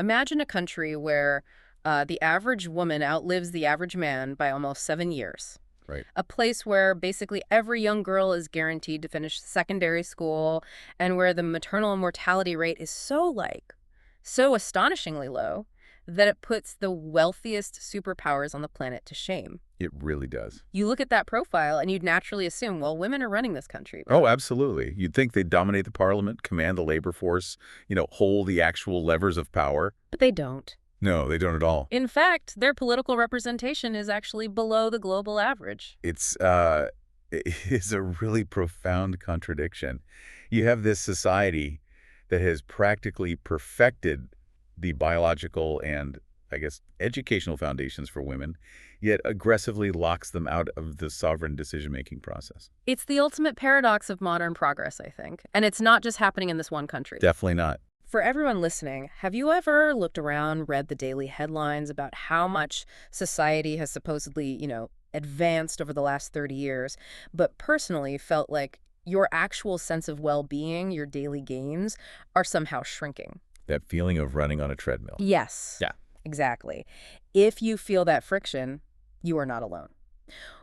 Imagine a country where the average woman outlives the average man by almost 7 years. Right. A place where basically every young girl is guaranteed to finish secondary school and where the maternal mortality rate is so astonishingly low that it puts the wealthiest superpowers on the planet to shame. It really does. You look at that profile and you'd naturally assume, well, women are running this country. Oh, absolutely. You'd think they'd dominate the parliament, command the labor force, hold the actual levers of power. But they don't. No, they don't at all. In fact, their political representation is actually below the global average. It's a really profound contradiction. You have this society that has practically perfected the biological and, I guess, educational foundations for women, yet aggressively locks them out of the sovereign decision-making process. It's the ultimate paradox of modern progress, I think. And it's not just happening in this one country. Definitely not. For everyone listening, have you ever looked around, read the daily headlines about how much society has supposedly, advanced over the last 30 years, but personally felt like your actual sense of well-being, your daily gains, are somehow shrinking? That feeling of running on a treadmill. Yes. Yeah. Exactly. If you feel that friction, you are not alone.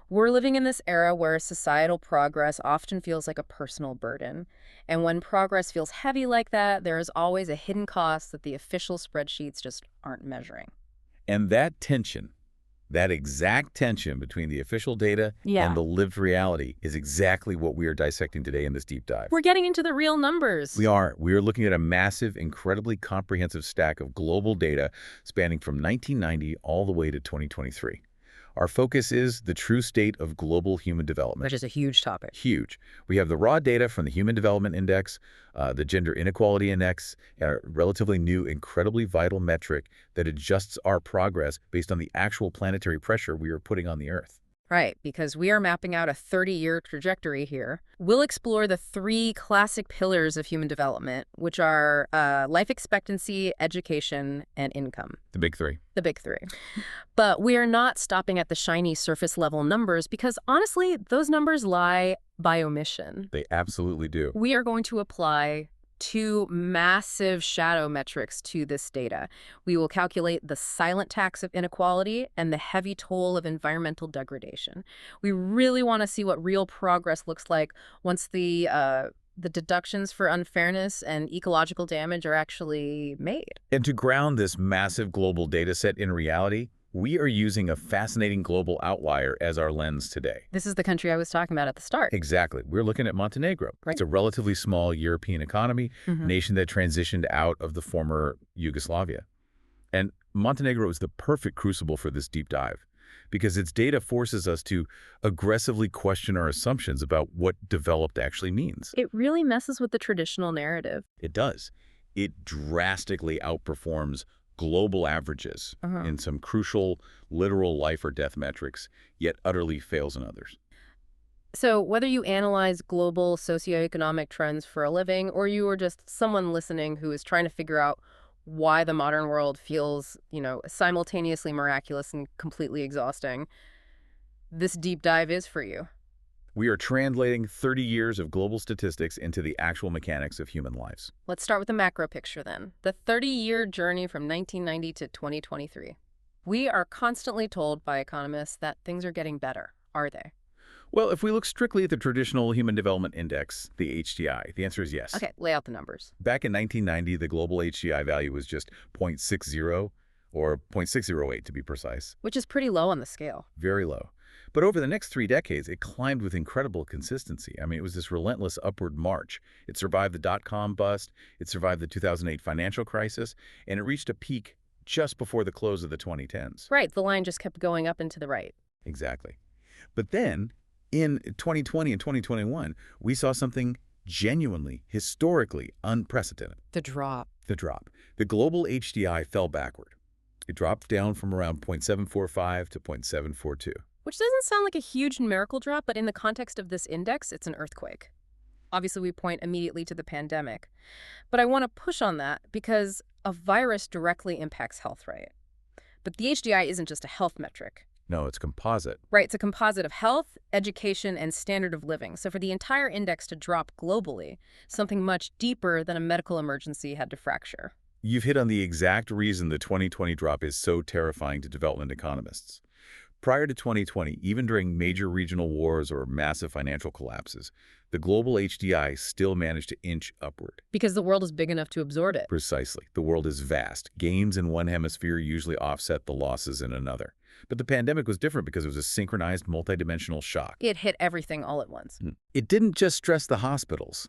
We're living in this era where societal progress often feels like a personal burden. And when progress feels heavy like that, there is always a hidden cost that the official spreadsheets just aren't measuring. And that tension, that exact tension between the official data Yeah. and the lived reality is exactly what we are dissecting today in this deep dive. We're getting into the real numbers. We are. We are looking at a massive, incredibly comprehensive stack of global data spanning from 1990 all the way to 2023. Our focus is the true state of global human development. Which is a huge topic. Huge. We have the raw data from the Human Development Index, the Gender Inequality Index, and a relatively new, incredibly vital metric that adjusts our progress based on the actual planetary pressure we are putting on the Earth. Right, because we are mapping out a 30-year trajectory here. We'll explore the three classic pillars of human development, which are life expectancy, education, and income. The big three. The big three. But we are not stopping at the shiny surface-level numbers because, honestly, those numbers lie by omission. They absolutely do. We are going to apply two massive shadow metrics to this data. We will calculate the silent tax of inequality and the heavy toll of environmental degradation. We really want to see what real progress looks like once the deductions for unfairness and ecological damage are actually made. And to ground this massive global data set in reality, we are using a fascinating global outlier as our lens today. This is the country I was talking about at the start. Exactly. We're looking at Montenegro. Right. It's a relatively small European economy, a nation that transitioned out of the former Yugoslavia. And Montenegro is the perfect crucible for this deep dive because its data forces us to aggressively question our assumptions about what developed actually means. It really messes with the traditional narrative. It does. It drastically outperforms global averages in some crucial literal life or death metrics, yet utterly fails in others. So whether you analyze global socioeconomic trends for a living or you are just someone listening who is trying to figure out why the modern world feels, simultaneously miraculous and completely exhausting, this deep dive is for you. We are translating 30 years of global statistics into the actual mechanics of human lives. Let's start with the macro picture then. The 30-year journey from 1990 to 2023. We are constantly told by economists that things are getting better. Are they? Well, if we look strictly at the traditional Human Development Index, the HDI, the answer is yes. Okay, lay out the numbers. Back in 1990, the global HDI value was just 0.60 or 0.608 to be precise. Which is pretty low on the scale. Very low. But over the next 3 decades, it climbed with incredible consistency. I mean, it was this relentless upward march. It survived the dot-com bust, it survived the 2008 financial crisis, and it reached a peak just before the close of the 2010s. Right, the line just kept going up and to the right. Exactly. But then, in 2020 and 2021, we saw something genuinely, historically unprecedented. The drop. The drop. The global HDI fell backward. It dropped down from around 0.745 to 0.742. Which doesn't sound like a huge numerical drop, but in the context of this index, it's an earthquake. Obviously, we point immediately to the pandemic. But I want to push on that because a virus directly impacts health, right? But the HDI isn't just a health metric. No, it's composite. Right, it's a composite of health, education, and standard of living. So for the entire index to drop globally, something much deeper than a medical emergency had to fracture. You've hit on the exact reason the 2020 drop is so terrifying to development economists. Prior to 2020, even during major regional wars or massive financial collapses, the global HDI still managed to inch upward. Because the world is big enough to absorb it. Precisely. The world is vast. Gains in one hemisphere usually offset the losses in another. But the pandemic was different because it was a synchronized, multidimensional shock. It hit everything all at once. It didn't just stress the hospitals.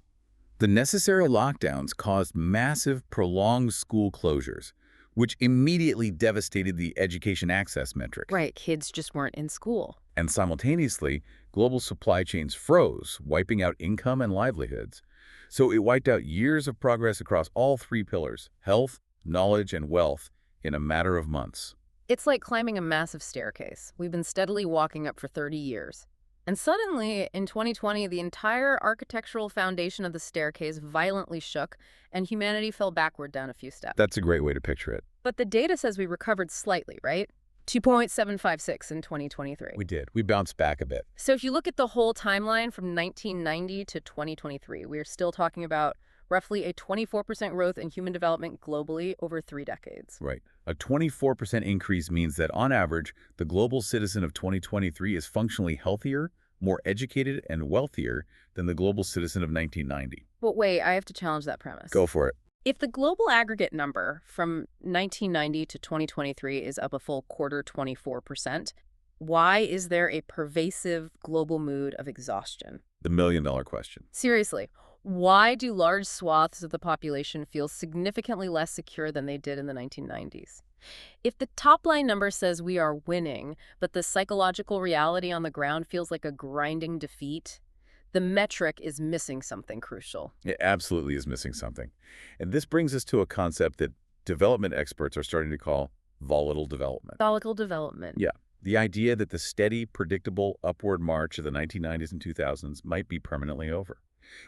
The necessary lockdowns caused massive, prolonged school closures, which immediately devastated the education access metric. Right, kids just weren't in school. And simultaneously, global supply chains froze, wiping out income and livelihoods. So it wiped out years of progress across all three pillars, health, knowledge, and wealth, in a matter of months. It's like climbing a massive staircase. We've been steadily walking up for 30 years. And suddenly, in 2020, the entire architectural foundation of the staircase violently shook, and humanity fell backward down a few steps. That's a great way to picture it. But the data says we recovered slightly, right? 2.756 in 2023. We did. We bounced back a bit. So if you look at the whole timeline from 1990 to 2023, we're still talking about roughly a 24% growth in human development globally over 3 decades. Right. A 24% increase means that, on average, the global citizen of 2023 is functionally healthier, more educated, and wealthier than the global citizen of 1990. But wait, I have to challenge that premise. Go for it. If the global aggregate number from 1990 to 2023 is up a full quarter, 24%, why is there a pervasive global mood of exhaustion? The million-dollar question. Seriously, why do large swaths of the population feel significantly less secure than they did in the 1990s? If the top-line number says we are winning, but the psychological reality on the ground feels like a grinding defeat, the metric is missing something crucial. It absolutely is missing something. And this brings us to a concept that development experts are starting to call volatile development. Volatile development. Yeah. The idea that the steady, predictable upward march of the 1990s and 2000s might be permanently over.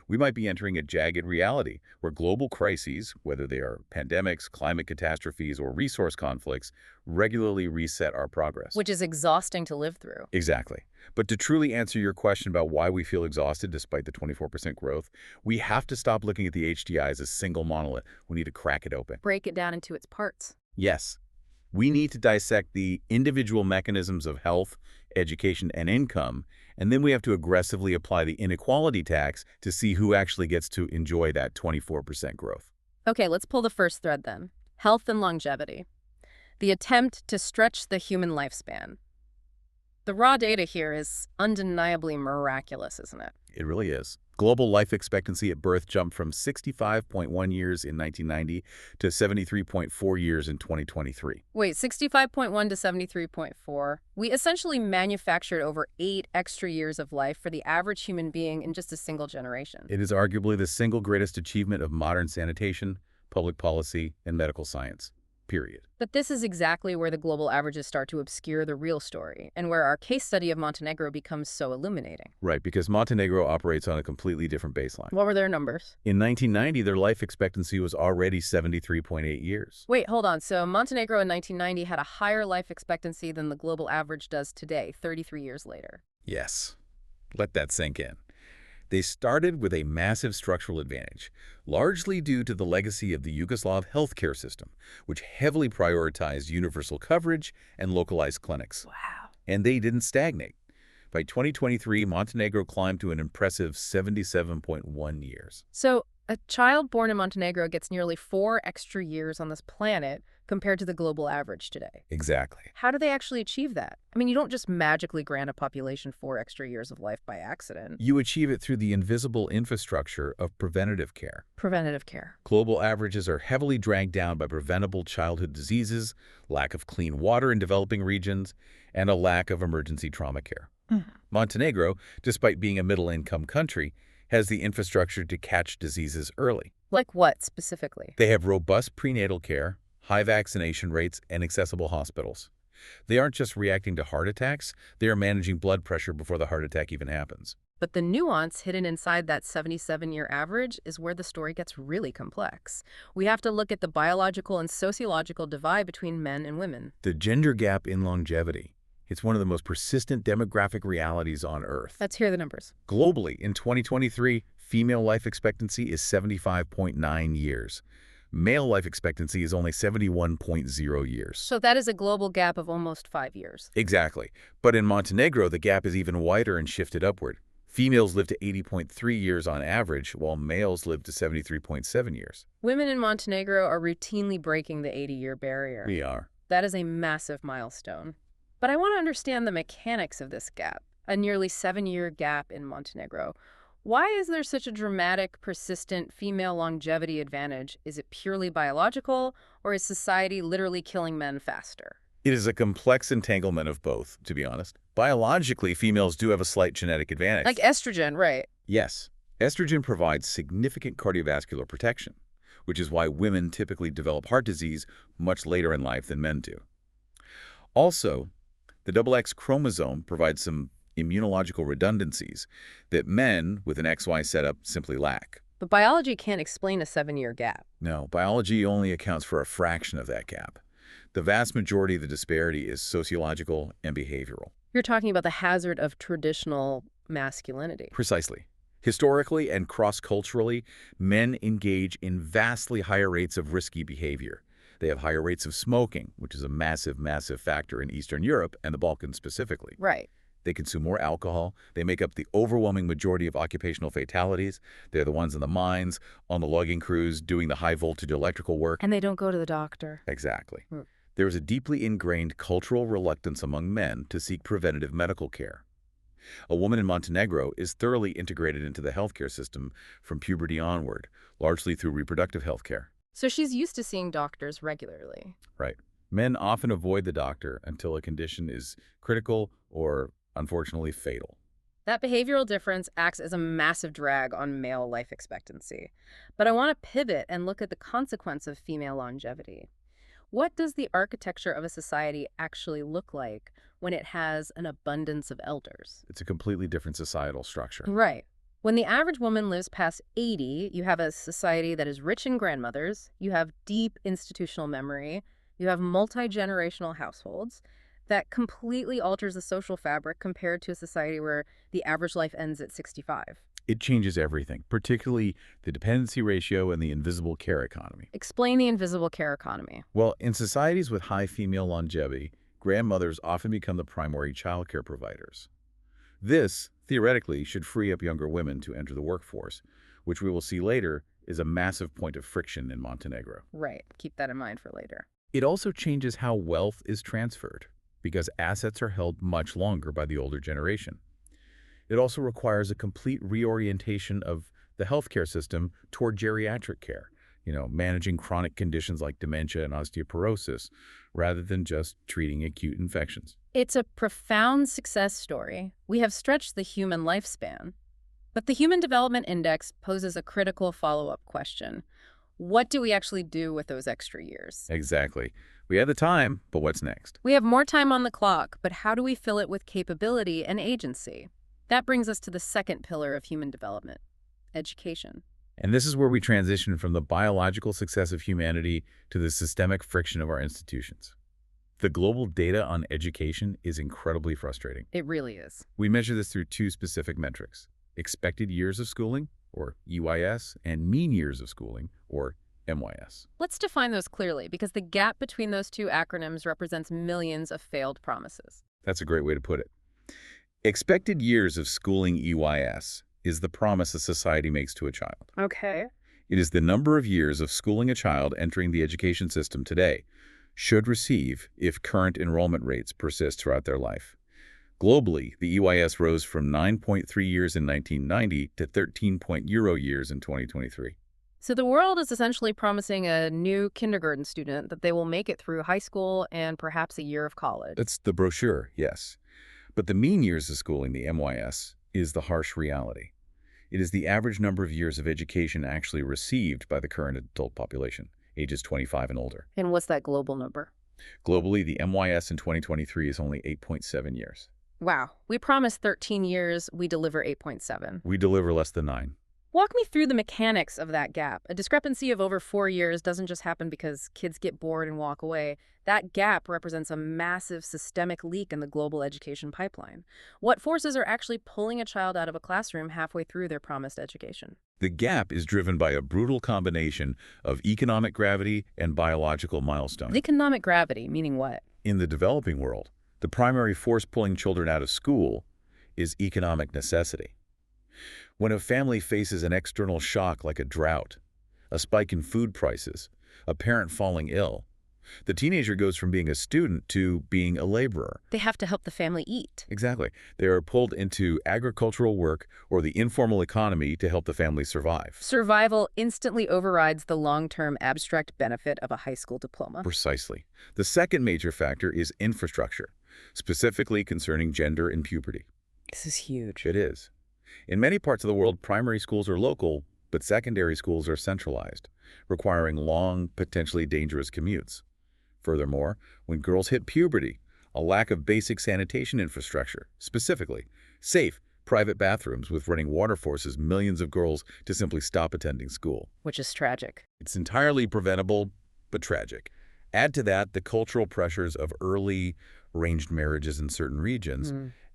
We might be entering a jagged reality where global crises, whether they are pandemics, climate catastrophes, or resource conflicts, regularly reset our progress. Which is exhausting to live through. Exactly. But to truly answer your question about why we feel exhausted despite the 24% growth, we have to stop looking at the HDI as a single monolith. We need to crack it open. Break it down into its parts. Yes. We need to dissect the individual mechanisms of health, education, and income, and then we have to aggressively apply the inequality tax to see who actually gets to enjoy that 24% growth. Okay, let's pull the first thread then. Health and longevity. The attempt to stretch the human lifespan. The raw data here is undeniably miraculous, isn't it? It really is. Global life expectancy at birth jumped from 65.1 years in 1990 to 73.4 years in 2023. Wait, 65.1 to 73.4. We essentially manufactured over 8 extra years of life for the average human being in just a single generation. It is arguably the single greatest achievement of modern sanitation, public policy, and medical science. Period. But this is exactly where the global averages start to obscure the real story, and where our case study of Montenegro becomes so illuminating. Right, because Montenegro operates on a completely different baseline. What were their numbers? In 1990, their life expectancy was already 73.8 years. Wait, hold on. So Montenegro in 1990 had a higher life expectancy than the global average does today, 33 years later. Yes. Let that sink in. They started with a massive structural advantage, largely due to the legacy of the Yugoslav healthcare system, which heavily prioritized universal coverage and localized clinics. Wow. And they didn't stagnate. By 2023, Montenegro climbed to an impressive 77.1 years. So a child born in Montenegro gets nearly 4 extra years on this planet compared to the global average today. Exactly. How do they actually achieve that? I mean, you don't just magically grant a population 4 extra years of life by accident. You achieve it through the invisible infrastructure of preventative care. Preventative care. Global averages are heavily dragged down by preventable childhood diseases, lack of clean water in developing regions, and a lack of emergency trauma care. Montenegro, despite being a middle-income country, has the infrastructure to catch diseases early. Like what, specifically? They have robust prenatal care, high vaccination rates, and accessible hospitals. They aren't just reacting to heart attacks, they are managing blood pressure before the heart attack even happens. But the nuance hidden inside that 77-year average is where the story gets really complex. We have to look at the biological and sociological divide between men and women. The gender gap in longevity. It's one of the most persistent demographic realities on Earth. Let's hear the numbers. Globally, in 2023, female life expectancy is 75.9 years. Male life expectancy is only 71.0 years. So that is a global gap of almost 5 years. Exactly. But in Montenegro, the gap is even wider and shifted upward. Females live to 80.3 years on average, while males live to 73.7 years. Women in Montenegro are routinely breaking the 80-year barrier. We are. That is a massive milestone. But I want to understand the mechanics of this gap, a nearly 7-year gap in Montenegro. Why is there such a dramatic, persistent female longevity advantage? Is it purely biological, or is society literally killing men faster? It is a complex entanglement of both, to be honest. Biologically, females do have a slight genetic advantage. Like estrogen, right? Yes. Estrogen provides significant cardiovascular protection, which is why women typically develop heart disease much later in life than men do. Also, the XX chromosome provides some immunological redundancies that men with an XY setup simply lack. But biology can't explain a 7-year gap. No, biology only accounts for a fraction of that gap. The vast majority of the disparity is sociological and behavioral. You're talking about the hazard of traditional masculinity. Precisely. Historically and cross-culturally, men engage in vastly higher rates of risky behavior. They have higher rates of smoking, which is a massive, massive factor in Eastern Europe and the Balkans specifically. Right. They consume more alcohol. They make up the overwhelming majority of occupational fatalities. They're the ones in the mines, on the logging crews, doing the high-voltage electrical work. And they don't go to the doctor. Exactly. Hmm. There is a deeply ingrained cultural reluctance among men to seek preventative medical care. A woman in Montenegro is thoroughly integrated into the healthcare system from puberty onward, largely through reproductive health care. So she's used to seeing doctors regularly. Right. Men often avoid the doctor until a condition is critical or, unfortunately, fatal. That behavioral difference acts as a massive drag on male life expectancy. But I want to pivot and look at the consequence of female longevity. What does the architecture of a society actually look like when it has an abundance of elders? It's a completely different societal structure. Right. When the average woman lives past 80, you have a society that is rich in grandmothers, you have deep institutional memory, you have multi-generational households. That completely alters the social fabric compared to a society where the average life ends at 65. It changes everything, particularly the dependency ratio and the invisible care economy. Explain the invisible care economy. Well, in societies with high female longevity, grandmothers often become the primary childcare providers. This, theoretically, should free up younger women to enter the workforce, which we will see later is a massive point of friction in Montenegro. Right. Keep that in mind for later. It also changes how wealth is transferred, because assets are held much longer by the older generation. It also requires a complete reorientation of the healthcare system toward geriatric care, managing chronic conditions like dementia and osteoporosis, rather than just treating acute infections. It's a profound success story. We have stretched the human lifespan. But the Human Development Index poses a critical follow-up question. What do we actually do with those extra years? Exactly. We have the time, but what's next? We have more time on the clock, but how do we fill it with capability and agency? That brings us to the second pillar of human development, education. And this is where we transition from the biological success of humanity to the systemic friction of our institutions. The global data on education is incredibly frustrating. It really is. We measure this through two specific metrics: expected years of schooling, or EYS, and mean years of schooling, or MYS. Let's define those clearly, because the gap between those two acronyms represents millions of failed promises. That's a great way to put it. Expected years of schooling EYS is the promise a society makes to a child. Okay. It is the number of years of schooling a child entering the education system today should receive if current enrollment rates persist throughout their life. Globally, the EYS rose from 9.3 years in 1990 to 13.0 years in 2023. So the world is essentially promising a new kindergarten student that they will make it through high school and perhaps a year of college. That's the brochure, yes. But the mean years of schooling, the MYS, is the harsh reality. It is the average number of years of education actually received by the current adult population, ages 25 and older. And what's that global number? Globally, the MYS in 2023 is only 8.7 years. Wow. We promise 13 years, we deliver 8.7. We deliver less than 9. Walk me through the mechanics of that gap. A discrepancy of over 4 years doesn't just happen because kids get bored and walk away. That gap represents a massive systemic leak in the global education pipeline. What forces are actually pulling a child out of a classroom halfway through their promised education? The gap is driven by a brutal combination of economic gravity and biological milestones. Economic gravity, meaning what? In the developing world, the primary force pulling children out of school is economic necessity. When a family faces an external shock like a drought, a spike in food prices, a parent falling ill, the teenager goes from being a student to being a laborer. They have to help the family eat. Exactly. They are pulled into agricultural work or the informal economy to help the family survive. Survival instantly overrides the long-term abstract benefit of a high school diploma. Precisely. The second major factor is infrastructure, specifically concerning gender and puberty. This is huge. It is. In many parts of the world, primary schools are local, but secondary schools are centralized, requiring long, potentially dangerous commutes. Furthermore, when girls hit puberty, a lack of basic sanitation infrastructure, specifically safe, private bathrooms with running water forces millions of girls to simply stop attending school. Which is tragic. It's entirely preventable, but tragic. Add to that the cultural pressures of early arranged marriages in certain regions,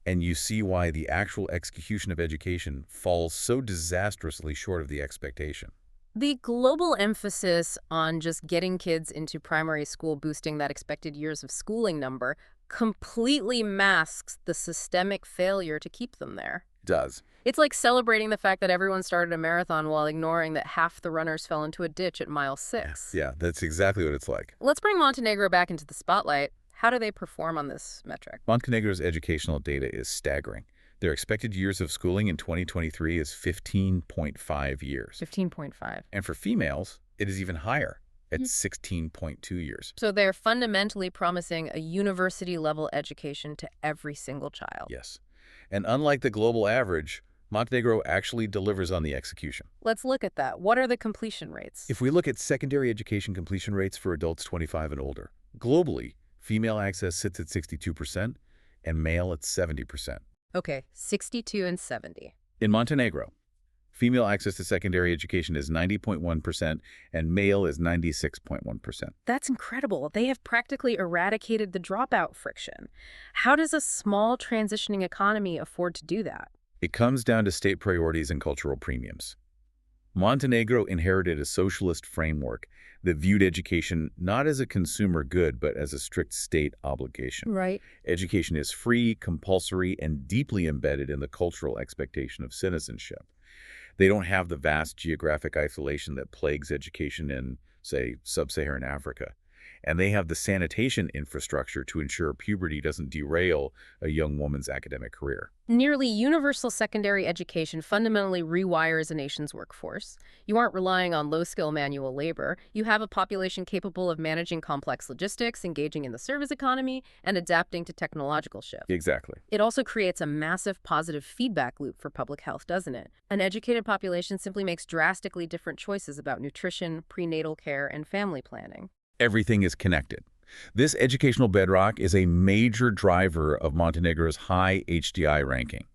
and you see why the actual execution of education falls so disastrously short of the expectation. The global emphasis on just getting kids into primary school, boosting that expected years of schooling number, completely masks the systemic failure to keep them there. It does. It's like celebrating the fact that everyone started a marathon while ignoring that half the runners fell into a ditch at mile 6. Yeah, that's exactly what it's like. Let's bring Montenegro back into the spotlight. How do they perform on this metric? Montenegro's educational data is staggering. Their expected years of schooling in 2023 is 15.5 years. 15.5. And for females, it is even higher at 16.2 years. So they're fundamentally promising a university-level education to every single child. Yes. And unlike the global average, Montenegro actually delivers on the execution. Let's look at that. What are the completion rates? If we look at secondary education completion rates for adults 25 and older, globally, female access sits at 62% and male at 70%. Okay, 62 and 70. In Montenegro, female access to secondary education is 90.1% and male is 96.1%. That's incredible. They have practically eradicated the dropout friction. How does a small transitioning economy afford to do that? It comes down to state priorities and cultural premiums. Montenegro inherited a socialist framework that viewed education not as a consumer good, but as a strict state obligation. Right. Education is free, compulsory, and deeply embedded in the cultural expectation of citizenship. They don't have the vast geographic isolation that plagues education in, say, sub-Saharan Africa. And they have the sanitation infrastructure to ensure puberty doesn't derail a young woman's academic career. Nearly universal secondary education fundamentally rewires a nation's workforce. You aren't relying on low-skill manual labor. You have a population capable of managing complex logistics, engaging in the service economy, and adapting to technological shifts. Exactly. It also creates a massive positive feedback loop for public health, doesn't it? An educated population simply makes drastically different choices about nutrition, prenatal care, and family planning. Everything is connected. This educational bedrock is a major driver of Montenegro's high HDI ranking.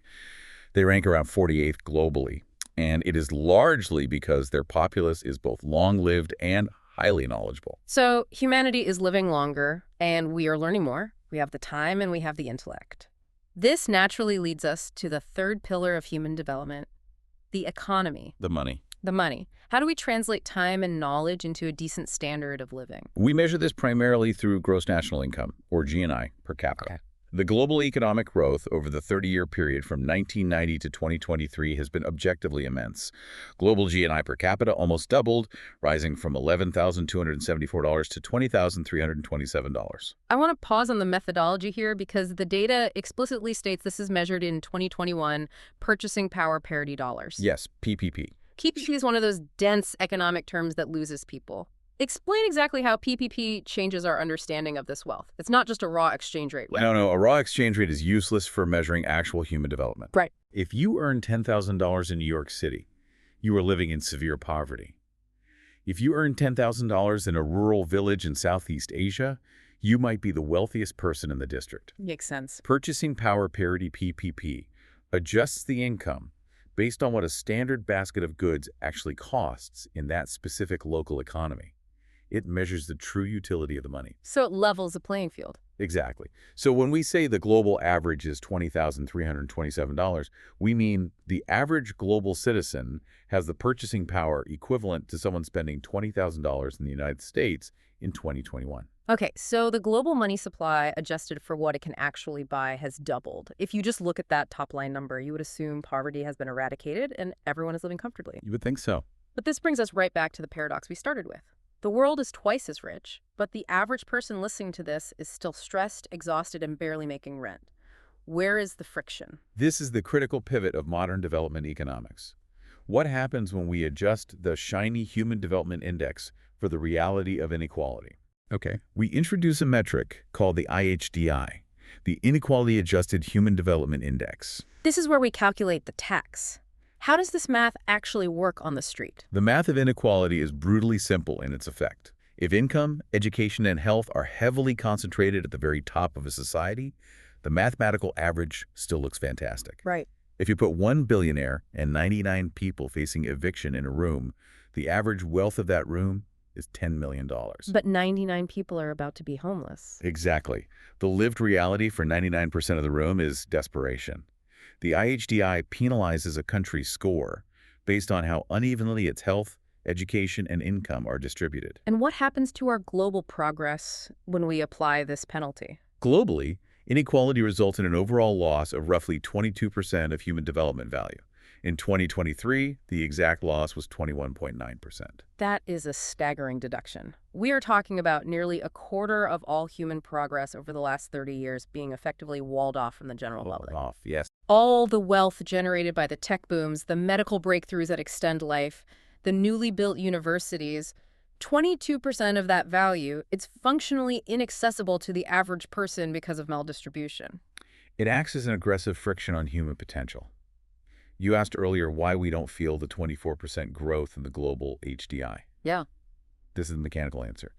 They rank around 48th globally, and it is largely because their populace is both long-lived and highly knowledgeable. So humanity is living longer, and we are learning more. We have the time and we have the intellect. This naturally leads us to the third pillar of human development, the economy. The money. The money. How do we translate time and knowledge into a decent standard of living? We measure this primarily through gross national income, or GNI, per capita. Okay. The global economic growth over the 30-year period from 1990 to 2023 has been objectively immense. Global GNI per capita almost doubled, rising from $11,274 to $20,327. I want to pause on the methodology here because the data explicitly states this is measured in 2021 purchasing power parity dollars. Yes, PPP. PPP is one of those dense economic terms that loses people. Explain exactly how PPP changes our understanding of this wealth. It's not just a raw exchange rate. No, a raw exchange rate is useless for measuring actual human development. Right. If you earn $10,000 in New York City, you are living in severe poverty. If you earn $10,000 in a rural village in Southeast Asia, you might be the wealthiest person in the district. Makes sense. Purchasing power parity PPP adjusts the income based on what a standard basket of goods actually costs in that specific local economy. It measures the true utility of the money. So it levels the playing field. Exactly. So when we say the global average is $20,327, we mean the average global citizen has the purchasing power equivalent to someone spending $20,000 in the United States in 2021. Okay, so the global money supply adjusted for what it can actually buy has doubled. If you just look at that top line number, you would assume poverty has been eradicated and everyone is living comfortably. You would think so. But this brings us right back to the paradox we started with. The world is twice as rich, but the average person listening to this is still stressed, exhausted, and barely making rent. Where is the friction? This is the critical pivot of modern development economics. What happens when we adjust the shiny Human Development Index for the reality of inequality? Okay. We introduce a metric called the IHDI, the Inequality Adjusted Human Development Index. This is where we calculate the tax. How does this math actually work on the street? The math of inequality is brutally simple in its effect. If income, education, and health are heavily concentrated at the very top of a society, the mathematical average still looks fantastic. Right. If you put one billionaire and 99 people facing eviction in a room, the average wealth of that room is $10 million. But 99 people are about to be homeless. Exactly. The lived reality for 99% of the room is desperation. The IHDI penalizes a country's score based on how unevenly its health, education, and income are distributed. And what happens to our global progress when we apply this penalty? Globally, inequality results in an overall loss of roughly 22% of human development value. In 2023, the exact loss was 21.9%. That is a staggering deduction. We are talking about nearly a quarter of all human progress over the last 30 years being effectively walled off from the general public. Off, yes. All the wealth generated by the tech booms, the medical breakthroughs that extend life, the newly built universities, 22% of that value, it's functionally inaccessible to the average person because of maldistribution. It acts as an aggressive friction on human potential. You asked earlier why we don't feel the 24% growth in the global HDI. Yeah. This is the mechanical answer.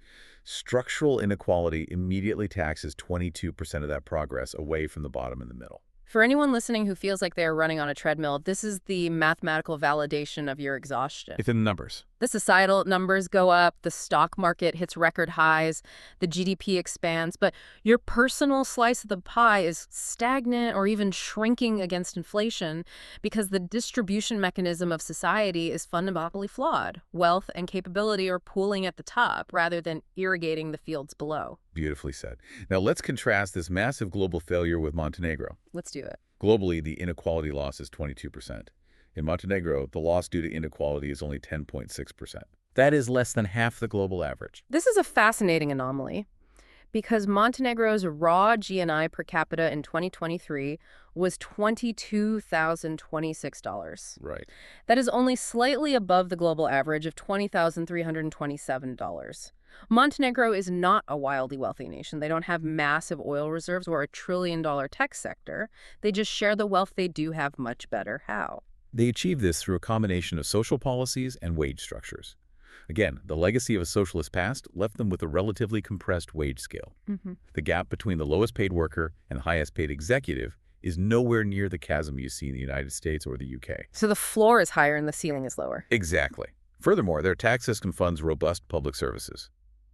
Structural inequality immediately taxes 22% of that progress away from the bottom and the middle. For anyone listening who feels like they are running on a treadmill, this is the mathematical validation of your exhaustion. It's in the numbers. The societal numbers go up, the stock market hits record highs, the GDP expands, but your personal slice of the pie is stagnant or even shrinking against inflation because the distribution mechanism of society is fundamentally flawed. Wealth and capability are pooling at the top rather than irrigating the fields below. Beautifully said. Now let's contrast this massive global failure with Montenegro. Let's do it. Globally, the inequality loss is 22%. In Montenegro, the loss due to inequality is only 10.6%. That is less than half the global average. This is a fascinating anomaly because Montenegro's raw GNI per capita in 2023 was $22,026. Right. That is only slightly above the global average of $20,327. Montenegro is not a wildly wealthy nation. They don't have massive oil reserves or a trillion-dollar tech sector. They just share the wealth they do have much better. How? They achieve this through a combination of social policies and wage structures. Again, the legacy of a socialist past left them with a relatively compressed wage scale. The gap between the lowest paid worker and highest paid executive is nowhere near the chasm you see in the United States or the UK. So the floor is higher and the ceiling is lower. Exactly. Furthermore, their tax system funds robust public services.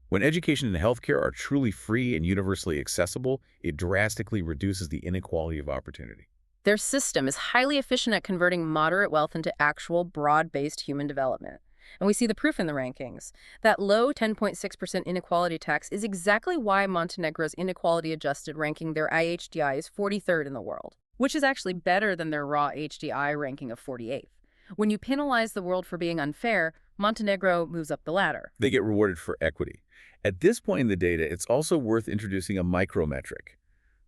When education and healthcare are truly free and universally accessible, it drastically reduces the inequality of opportunity. Their system is highly efficient at converting moderate wealth into actual broad-based human development. And we see the proof in the rankings. That low 10.6% inequality tax is exactly why Montenegro's inequality-adjusted ranking, their IHDI, is 43rd in the world, which is actually better than their raw HDI ranking of 48th. When you penalize the world for being unfair, Montenegro moves up the ladder. They get rewarded for equity. At this point in the data, it's also worth introducing a micrometric,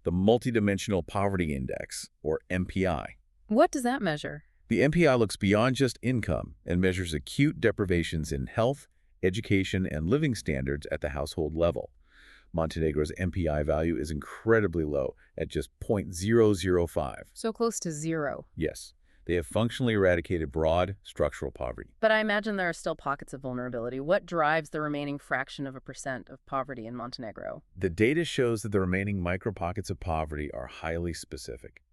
the Multidimensional Poverty Index, or MPI. What does that measure? The MPI looks beyond just income and measures acute deprivations in health, education, and living standards at the household level. Montenegro's MPI value is incredibly low at just 0.005. So close to zero. Yes, they have functionally eradicated broad structural poverty. But I imagine there are still pockets of vulnerability. What drives the remaining fraction of a percent of poverty in Montenegro? The data shows that the remaining micro pockets of poverty are highly specific.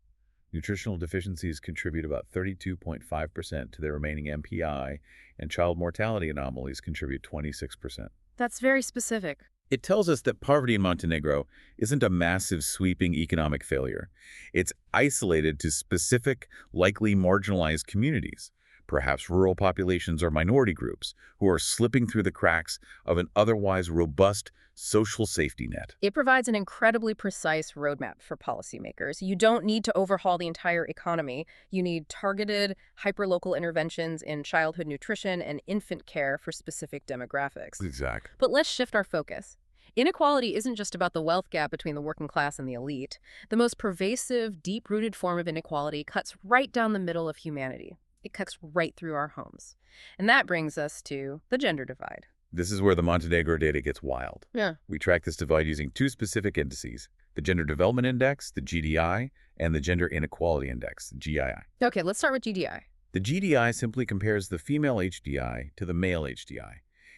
Nutritional deficiencies contribute about 32.5% to their remaining MPI, and child mortality anomalies contribute 26%. That's very specific. It tells us that poverty in Montenegro isn't a massive, sweeping economic failure. It's isolated to specific, likely marginalized communities, perhaps rural populations or minority groups, who are slipping through the cracks of an otherwise robust social safety net. It provides an incredibly precise roadmap for policymakers. You don't need to overhaul the entire economy. You need targeted, hyperlocal interventions in childhood nutrition and infant care for specific demographics. Exactly. But let's shift our focus. Inequality isn't just about the wealth gap between the working class and the elite. The most pervasive, deep-rooted form of inequality cuts right down the middle of humanity. It cuts right through our homes. And that brings us to the gender divide. This is where the Montenegro data gets wild. Yeah. We track this divide using two specific indices, the Gender Development Index, the GDI, and the Gender Inequality Index, the GII. Okay, let's start with GDI. The GDI simply compares the female HDI to the male HDI.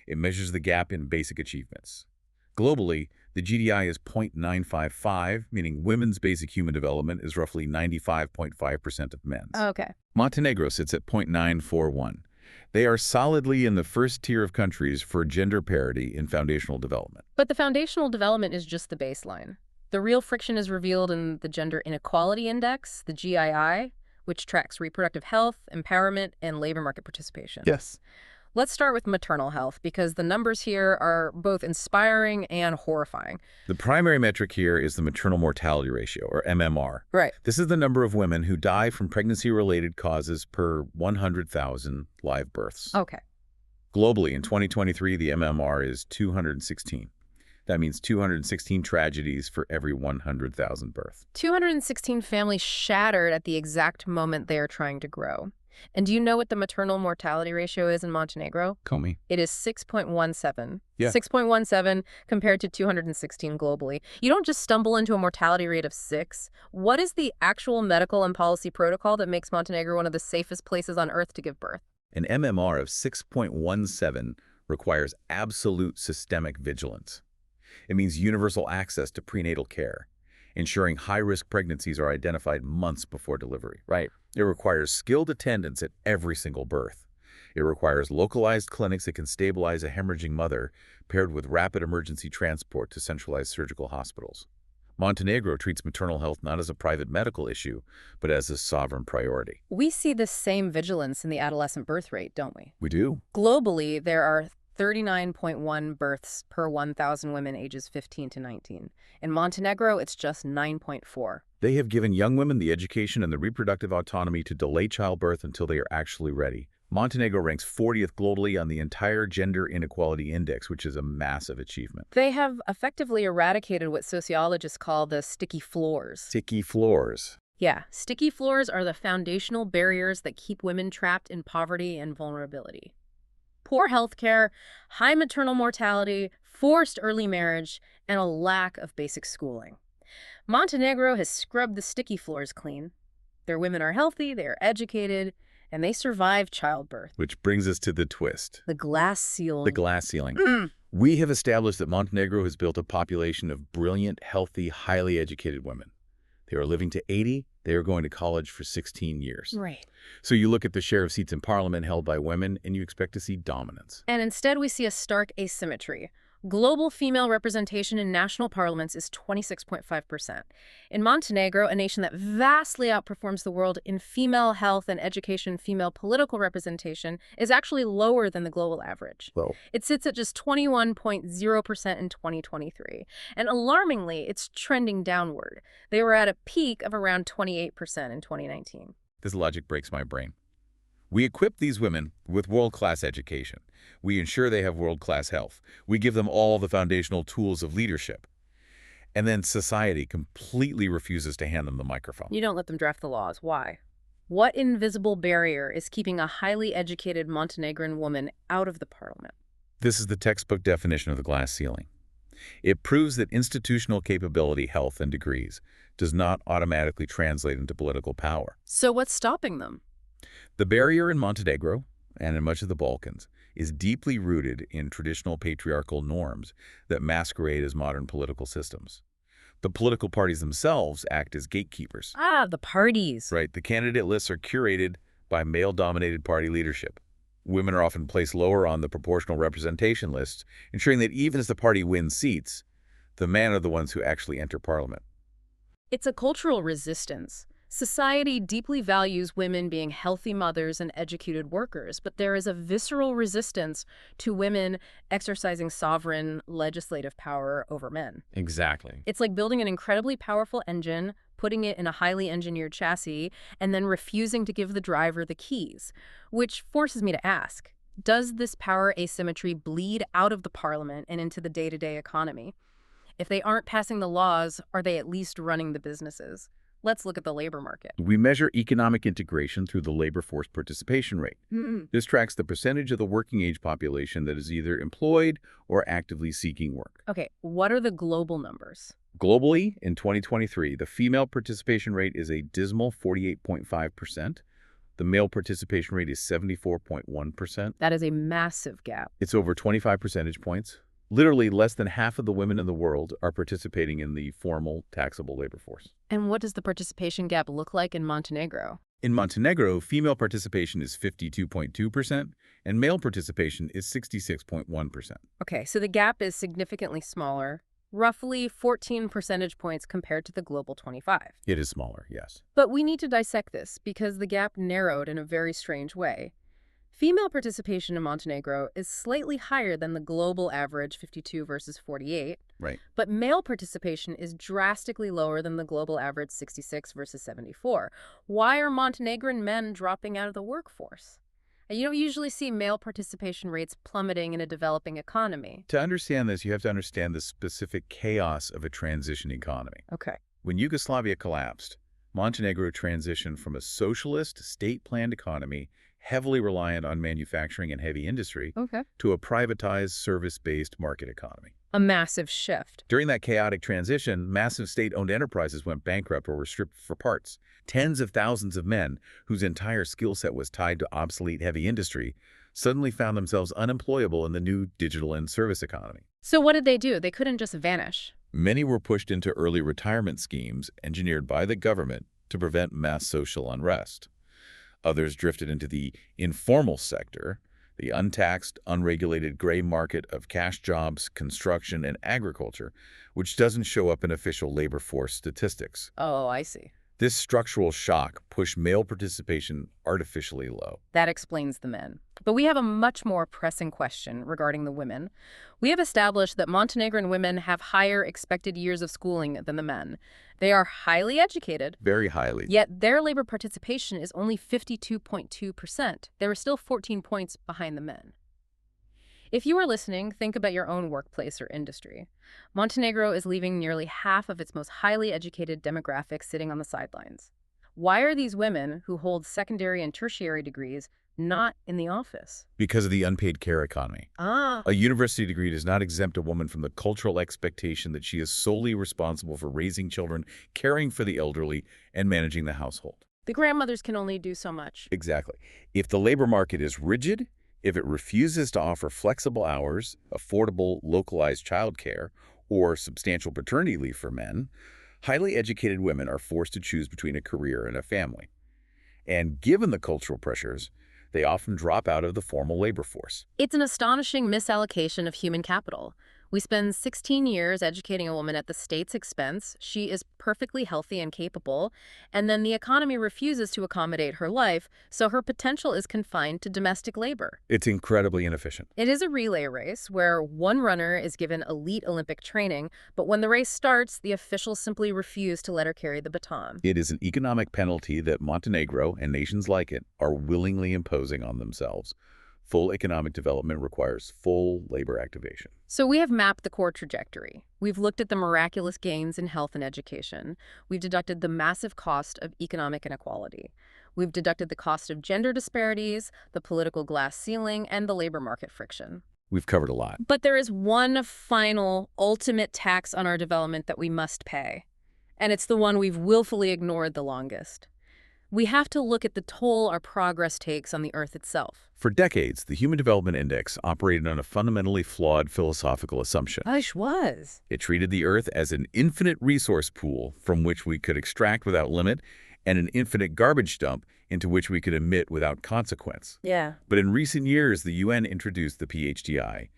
It measures the gap in basic achievements. Globally, the GDI is 0.955, meaning women's basic human development is roughly 95.5% of men's. Okay. Montenegro sits at 0.941. They are solidly in the first tier of countries for gender parity in foundational development. But the foundational development is just the baseline. The real friction is revealed in the Gender Inequality Index, the GII, which tracks reproductive health, empowerment, and labor market participation. Yes. Let's start with maternal health, because the numbers here are both inspiring and horrifying. The primary metric here is the maternal mortality ratio, or MMR. Right. This is the number of women who die from pregnancy-related causes per 100,000 live births. Okay. Globally, in 2023, the MMR is 216. That means 216 tragedies for every 100,000 births. 216 families shattered at the exact moment they are trying to grow. And do you know what the maternal mortality ratio is in Montenegro? Comey. It is 6.17. Yeah. 6.17 compared to 216 globally. You don't just stumble into a mortality rate of 6. What is the actual medical and policy protocol that makes Montenegro one of the safest places on earth to give birth? An MMR of 6.17 requires absolute systemic vigilance. It means universal access to prenatal care, ensuring high-risk pregnancies are identified months before delivery. Right. It requires skilled attendance at every single birth. It requires localized clinics that can stabilize a hemorrhaging mother, paired with rapid emergency transport to centralized surgical hospitals. Montenegro treats maternal health not as a private medical issue, but as a sovereign priority. We see the same vigilance in the adolescent birth rate, don't we? We do. Globally, there are 39.1 births per 1,000 women ages 15 to 19. In Montenegro, it's just 9.4. They have given young women the education and the reproductive autonomy to delay childbirth until they are actually ready. Montenegro ranks 40th globally on the entire Gender Inequality Index, which is a massive achievement. They have effectively eradicated what sociologists call the sticky floors. Sticky floors. Yeah, sticky floors are the foundational barriers that keep women trapped in poverty and vulnerability. Poor health care, high maternal mortality, forced early marriage, and a lack of basic schooling. Montenegro has scrubbed the sticky floors clean. Their women are healthy, they are educated, and they survive childbirth. Which brings us to the twist. The glass ceiling. The glass ceiling. We have established that Montenegro has built a population of brilliant, healthy, highly educated women. They are living to 80. They are going to college for 16 years. Right. So you look at the share of seats in parliament held by women, and you expect to see dominance. And instead we see a stark asymmetry. Global female representation in national parliaments is 26.5%. In Montenegro, a nation that vastly outperforms the world in female health and education, female political representation is actually lower than the global average. Well, It sits at just 21.0% in 2023. And alarmingly, it's trending downward. They were at a peak of around 28% in 2019. this logic breaks my brain. We equip these women with world-class education. We ensure they have world-class health. We give them all the foundational tools of leadership. And then society completely refuses to hand them the microphone. You don't let them draft the laws. Why? What invisible barrier is keeping a highly educated Montenegrin woman out of the parliament? This is the textbook definition of the glass ceiling. It proves that institutional capability, health, and degrees does not automatically translate into political power. So what's stopping them? The barrier in Montenegro, and in much of the Balkans, is deeply rooted in traditional patriarchal norms that masquerade as modern political systems. The political parties themselves act as gatekeepers. Ah, the parties. Right, the candidate lists are curated by male-dominated party leadership. Women are often placed lower on the proportional representation lists, ensuring that even as the party wins seats, the men are the ones who actually enter parliament. It's a cultural resistance. Society deeply values women being healthy mothers and educated workers, but there is a visceral resistance to women exercising sovereign legislative power over men. Exactly. It's like building an incredibly powerful engine, putting it in a highly engineered chassis, and then refusing to give the driver the keys. Which forces me to ask, does this power asymmetry bleed out of the parliament and into the day-to-day economy? If they aren't passing the laws, are they at least running the businesses? Let's look at the labor market. We measure economic integration through the labor force participation rate. This tracks the percentage of the working age population that is either employed or actively seeking work. Okay, what are the global numbers? Globally, in 2023, the female participation rate is a dismal 48.5%. The male participation rate is 74.1%. That is a massive gap. It's over 25 percentage points. Literally, less than half of the women in the world are participating in the formal taxable labor force. And what does the participation gap look like in Montenegro? In Montenegro, female participation is 52.2%, and male participation is 66.1%. Okay, so the gap is significantly smaller, roughly 14 percentage points compared to the global 25. It is smaller, yes. But we need to dissect this because the gap narrowed in a very strange way. Female participation in Montenegro is slightly higher than the global average, 52 versus 48. Right. But male participation is drastically lower than the global average, 66 versus 74. Why are Montenegrin men dropping out of the workforce? And you don't usually see male participation rates plummeting in a developing economy. To understand this, you have to understand the specific chaos of a transition economy. Okay. When Yugoslavia collapsed, Montenegro transitioned from a socialist, state-planned economy heavily reliant on manufacturing and heavy industry to a privatized, service-based market economy. A massive shift. During that chaotic transition, massive state-owned enterprises went bankrupt or were stripped for parts. Tens of thousands of men, whose entire skill set was tied to obsolete heavy industry, suddenly found themselves unemployable in the new digital and service economy. So what did they do? They couldn't just vanish. Many were pushed into early retirement schemes engineered by the government to prevent mass social unrest. Others drifted into the informal sector, the untaxed, unregulated gray market of cash jobs, construction, and agriculture, which doesn't show up in official labor force statistics. Oh, I see. This structural shock pushed male participation artificially low. That explains the men. But we have a much more pressing question regarding the women. We have established that Montenegrin women have higher expected years of schooling than the men. They are highly educated. Very highly. Yet their labor participation is only 52.2%. They were still 14 points behind the men. If you are listening, think about your own workplace or industry. Montenegro is leaving nearly half of its most highly educated demographic sitting on the sidelines. Why are these women who hold secondary and tertiary degrees not in the office? Because of the unpaid care economy. A university degree does not exempt a woman from the cultural expectation that she is solely responsible for raising children, caring for the elderly, and managing the household. The grandmothers can only do so much. Exactly. If the labor market is rigid, if it refuses to offer flexible hours, affordable, localized childcare, or substantial paternity leave for men, highly educated women are forced to choose between a career and a family. And given the cultural pressures, they often drop out of the formal labor force. It's an astonishing misallocation of human capital. We spend 16 years educating a woman at the state's expense. She is perfectly healthy and capable, and then the economy refuses to accommodate her life, so her potential is confined to domestic labor. It's incredibly inefficient. It is a relay race where one runner is given elite Olympic training, but when the race starts, the officials simply refuse to let her carry the baton. It is an economic penalty that Montenegro and nations like it are willingly imposing on themselves. Full economic development requires full labor activation. So we have mapped the core trajectory. We've looked at the miraculous gains in health and education. We've deducted the massive cost of economic inequality. We've deducted the cost of gender disparities, the political glass ceiling, and the labor market friction. We've covered a lot. But there is one final, ultimate tax on our development that we must pay. And it's the one we've willfully ignored the longest. We have to look at the toll our progress takes on the Earth itself. For decades, the Human Development Index operated on a fundamentally flawed philosophical assumption. Hush was. It treated the Earth as an infinite resource pool from which we could extract without limit and an infinite garbage dump into which we could emit without consequence. Yeah. But in recent years, the UN introduced the PHDI,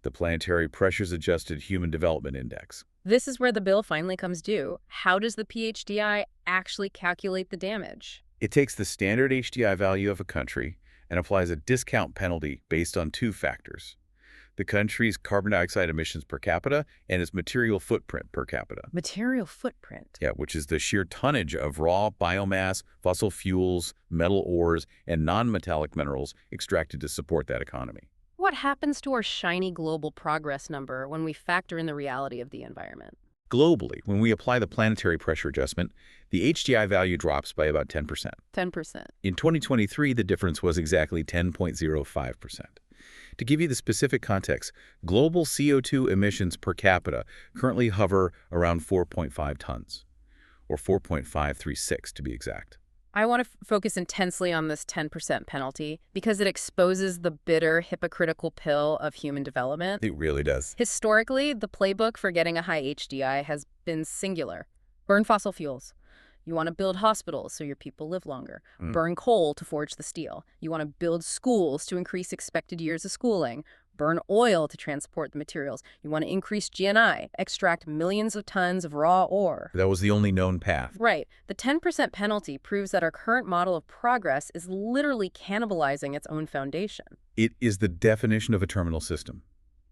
the Planetary Pressures Adjusted Human Development Index. This is where the bill finally comes due. How does the PHDI actually calculate the damage? It takes the standard HDI value of a country and applies a discount penalty based on two factors: the country's carbon dioxide emissions per capita and its material footprint per capita. Material footprint. Yeah, which is the sheer tonnage of raw biomass, fossil fuels, metal ores, and non-metallic minerals extracted to support that economy. What happens to our shiny global progress number when we factor in the reality of the environment? Globally, when we apply the planetary pressure adjustment, the HDI value drops by about 10%. 10%. In 2023, the difference was exactly 10.05%. To give you the specific context, global CO2 emissions per capita currently hover around 4.5 tons, or 4.536 to be exact. I want to focus intensely on this 10% penalty because it exposes the bitter, hypocritical pill of human development. It really does. Historically, the playbook for getting a high HDI has been singular. Burn fossil fuels. You want to build hospitals so your people live longer. Burn coal to forge the steel. You want to build schools to increase expected years of schooling. Burn oil to transport the materials. You want to increase GNI, extract millions of tons of raw ore. That was the only known path. Right. The 10% penalty proves that our current model of progress is literally cannibalizing its own foundation. It is the definition of a terminal system.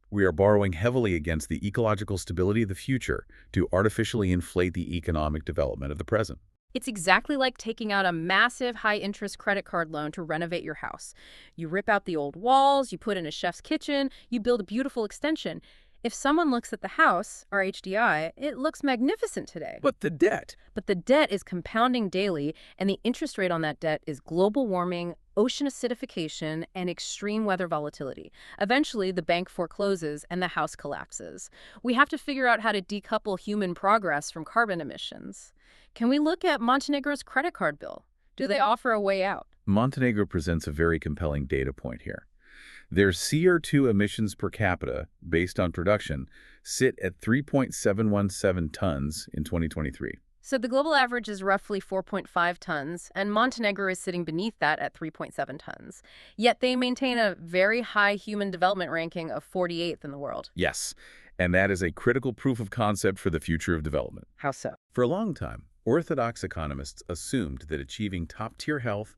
We are borrowing heavily against the ecological stability of the future to artificially inflate the economic development of the present. It's exactly like taking out a massive high-interest credit card loan to renovate your house. You rip out the old walls, you put in a chef's kitchen, you build a beautiful extension. If someone looks at the house, our HDI, it looks magnificent today. But the debt. But the debt is compounding daily, and the interest rate on that debt is global warming, ocean acidification, and extreme weather volatility. Eventually, the bank forecloses and the house collapses. We have to figure out how to decouple human progress from carbon emissions. Can we look at Montenegro's credit card bill? Do they offer a way out? Montenegro presents a very compelling data point here. Their CO2 emissions per capita, based on production, sit at 3.717 tons in 2023. So the global average is roughly 4.5 tons, and Montenegro is sitting beneath that at 3.7 tons. Yet they maintain a very high human development ranking of 48th in the world. Yes, and that is a critical proof of concept for the future of development. How so? For a long time, orthodox economists assumed that achieving top-tier health,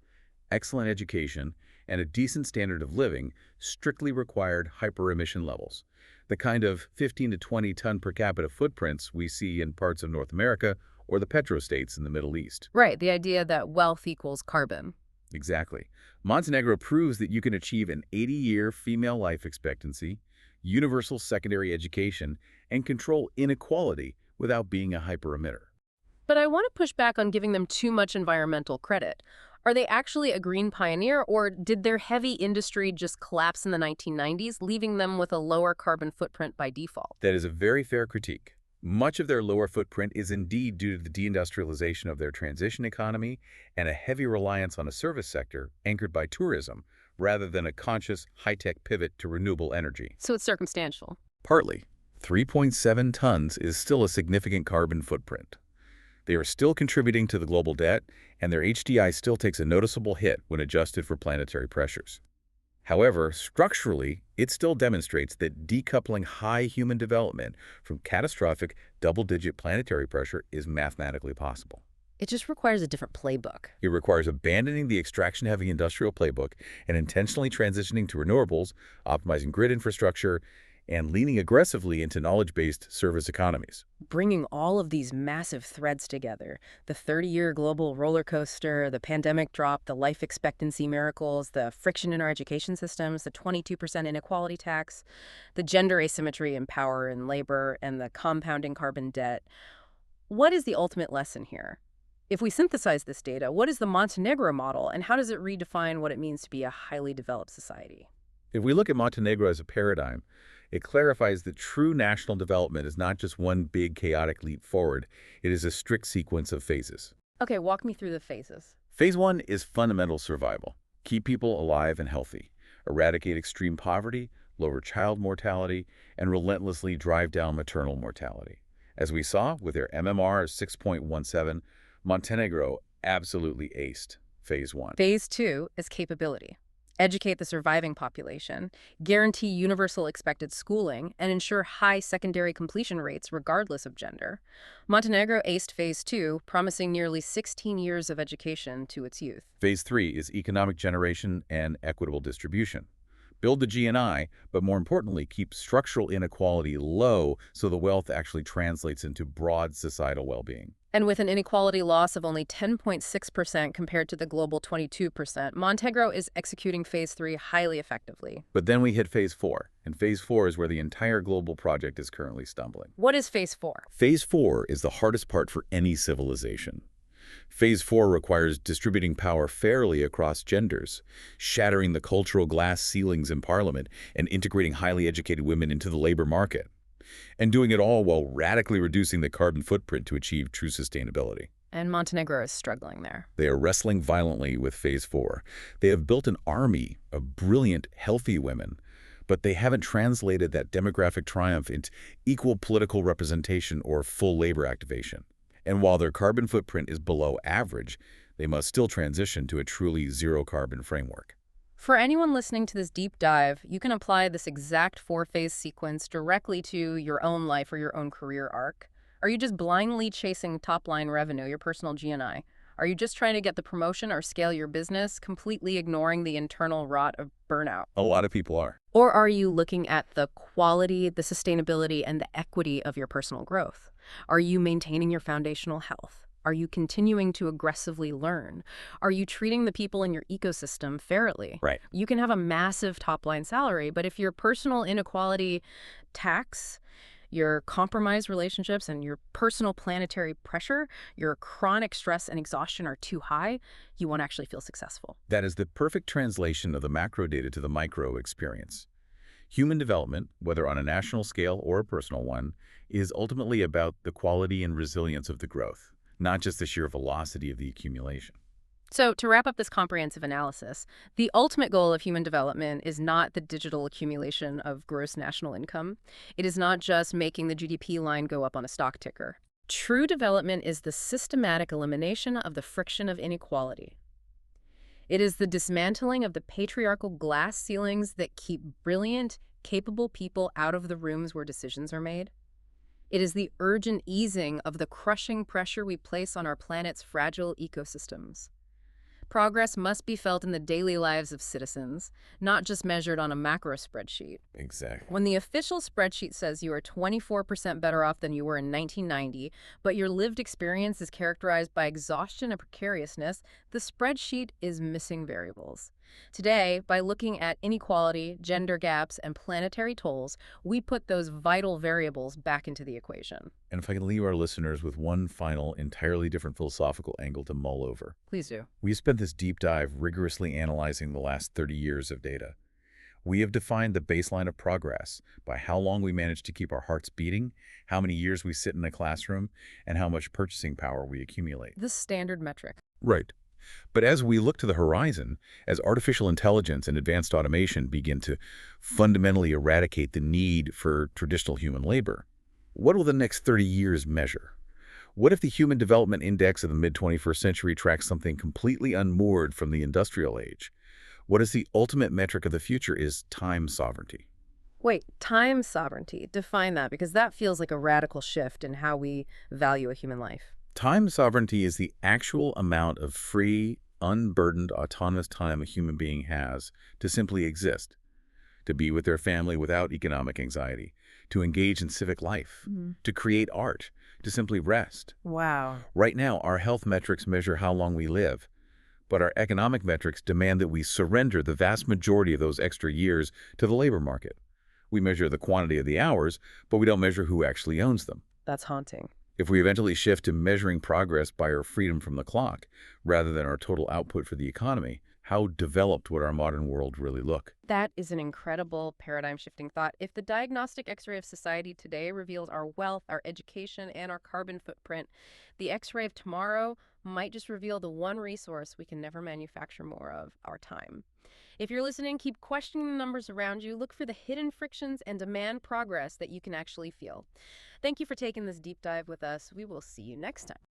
excellent education, and a decent standard of living strictly required hyper-emission levels, the kind of 15 to 20 ton per capita footprints we see in parts of North America or the petrostates in the Middle East. Right, the idea that wealth equals carbon. Exactly. Montenegro proves that you can achieve an 80-year female life expectancy, universal secondary education, and control inequality without being a hyper-emitter. But I want to push back on giving them too much environmental credit. Are they actually a green pioneer, or did their heavy industry just collapse in the 1990s, leaving them with a lower carbon footprint by default? That is a very fair critique. Much of their lower footprint is indeed due to the deindustrialization of their transition economy and a heavy reliance on a service sector anchored by tourism, rather than a conscious, high-tech pivot to renewable energy. So it's circumstantial. Partly. 3.7 tons is still a significant carbon footprint. They are still contributing to the global debt, and their HDI still takes a noticeable hit when adjusted for planetary pressures. However, structurally, it still demonstrates that decoupling high human development from catastrophic double-digit planetary pressure is mathematically possible. It just requires a different playbook. It requires abandoning the extraction-heavy industrial playbook and intentionally transitioning to renewables, optimizing grid infrastructure, and leaning aggressively into knowledge-based service economies. Bringing all of these massive threads together, the 30-year global roller coaster, the pandemic drop, the life expectancy miracles, the friction in our education systems, the 22% inequality tax, the gender asymmetry in power and labor, and the compounding carbon debt. What is the ultimate lesson here? If we synthesize this data, what is the Montenegro model, and how does it redefine what it means to be a highly developed society? If we look at Montenegro as a paradigm, it clarifies that true national development is not just one big chaotic leap forward. It is a strict sequence of phases. Okay, walk me through the phases. Phase 1 is fundamental survival. Keep people alive and healthy, eradicate extreme poverty, lower child mortality, and relentlessly drive down maternal mortality. As we saw with their MMR 6.17, Montenegro absolutely aced Phase 1. Phase 2 is capability. Educate the surviving population, guarantee universal expected schooling, and ensure high secondary completion rates regardless of gender. Montenegro aced Phase 2, promising nearly 16 years of education to its youth. Phase 3 is economic generation and equitable distribution. Build the GNI, but more importantly, keep structural inequality low so the wealth actually translates into broad societal well-being. And with an inequality loss of only 10.6% compared to the global 22%, Montenegro is executing Phase 3 highly effectively. But then we hit Phase 4, and Phase 4 is where the entire global project is currently stumbling. What is Phase 4? Phase 4 is the hardest part for any civilization. Phase 4 requires distributing power fairly across genders, shattering the cultural glass ceilings in parliament, and integrating highly educated women into the labor market. And doing it all while radically reducing the carbon footprint to achieve true sustainability. And Montenegro is struggling there. They are wrestling violently with Phase 4. They have built an army of brilliant, healthy women, but they haven't translated that demographic triumph into equal political representation or full labor activation. And while their carbon footprint is below average, they must still transition to a truly zero-carbon framework. For anyone listening to this deep dive, you can apply this exact four-phase sequence directly to your own life or your own career arc. Are you just blindly chasing top-line revenue, your personal GNI? Are you just trying to get the promotion or scale your business, completely ignoring the internal rot of burnout? A lot of people are. Or are you looking at the quality, the sustainability, and the equity of your personal growth? Are you maintaining your foundational health? Are you continuing to aggressively learn? Are you treating the people in your ecosystem fairly? Right. You can have a massive top-line salary, but if your personal inequality tax, your compromised relationships, and your personal planetary pressure, your chronic stress and exhaustion are too high, you won't actually feel successful. That is the perfect translation of the macro data to the micro experience. Human development, whether on a national scale or a personal one, is ultimately about the quality and resilience of the growth, not just the sheer velocity of the accumulation. So to wrap up this comprehensive analysis, the ultimate goal of human development is not the digital accumulation of gross national income. It is not just making the GDP line go up on a stock ticker. True development is the systematic elimination of the friction of inequality. It is the dismantling of the patriarchal glass ceilings that keep brilliant, capable people out of the rooms where decisions are made. It is the urgent easing of the crushing pressure we place on our planet's fragile ecosystems. Progress must be felt in the daily lives of citizens, not just measured on a macro spreadsheet. Exactly. When the official spreadsheet says you are 24% better off than you were in 1990, but your lived experience is characterized by exhaustion and precariousness, the spreadsheet is missing variables. Today, by looking at inequality, gender gaps, and planetary tolls, we put those vital variables back into the equation. And if I can leave our listeners with one final, entirely different philosophical angle to mull over. Please do. We spent this deep dive rigorously analyzing the last 30 years of data. We have defined the baseline of progress by how long we manage to keep our hearts beating, how many years we sit in a classroom, and how much purchasing power we accumulate. The standard metric. Right. But as we look to the horizon, as artificial intelligence and advanced automation begin to fundamentally eradicate the need for traditional human labor, what will the next 30 years measure? What if the Human Development Index of the mid-21st century tracks something completely unmoored from the industrial age? What is the ultimate metric of the future is time sovereignty? Wait, time sovereignty. Define that, because that feels like a radical shift in how we value a human life. Time sovereignty is the actual amount of free, unburdened, autonomous time a human being has to simply exist, to be with their family without economic anxiety, to engage in civic life, to create art, to simply rest. Wow. Right now, our health metrics measure how long we live, but our economic metrics demand that we surrender the vast majority of those extra years to the labor market. We measure the quantity of the hours, but we don't measure who actually owns them. That's haunting. If we eventually shift to measuring progress by our freedom from the clock, rather than our total output for the economy, how developed would our modern world really look? That is an incredible paradigm-shifting thought. If the diagnostic X-ray of society today reveals our wealth, our education, and our carbon footprint, the X-ray of tomorrow might just reveal the one resource we can never manufacture more of, our time. If you're listening, keep questioning the numbers around you. Look for the hidden frictions and demand progress that you can actually feel. Thank you for taking this deep dive with us. We will see you next time.